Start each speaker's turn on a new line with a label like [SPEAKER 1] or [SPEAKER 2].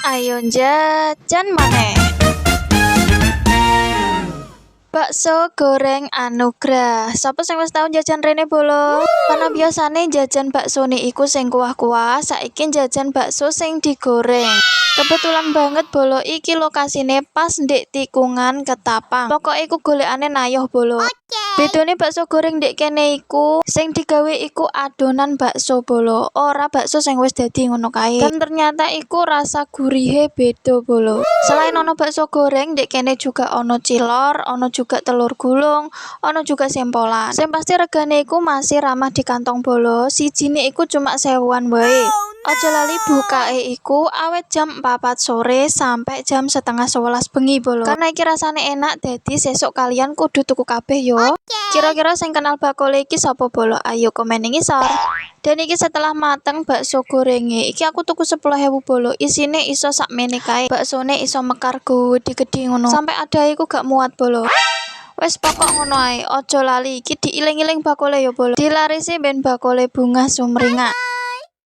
[SPEAKER 1] Ayo jajan maneh. Bakso goreng Anugrah. Sapa sing wis tau jajan rene bolo? Karena biasane jajan baksone iku sing kuah-kuah, saiki jajan bakso sing digoreng. Kebetulan banget bolo iki lokasine pas ndek tikungan Ketapang. Pokoke iku golekane nayoh bolo. Bedone bakso goreng ndek kene iku sing digawe iku adonan bakso bolo, ora bakso sing wis dadi ngono kae. Dan ternyata iku rasa gurihe beda bolo. Selain ono bakso goreng ndek kene juga ono cilor, ono juga telur gulung, ono juga sempolan. Sing pasti regane iku masih ramah di kantong bolo. Sijine iku cuma 1000-an wae. Aja lali bukake iku awet jam 4 sore sampai jam setengah 11 bengi bolo. Karena iki rasane enak dadi sesuk kalian kudu tuku kabeh yo. Kira-kira sing kenal bakole iki sapa bolo? Ayo komen ning ngisor. Dan iki setelah mateng bakso gorenge. Iki aku tuku 10.000 bolo. Isine iso sakmene kae. Baksone iso mekar gede-gede ngono. Sampai ada iku gak muat bolo. Wes pokok ngono ae. Aja lali iki diiling-iling bakole yo bolo. Dilarisi ben bakole bunga sumringah.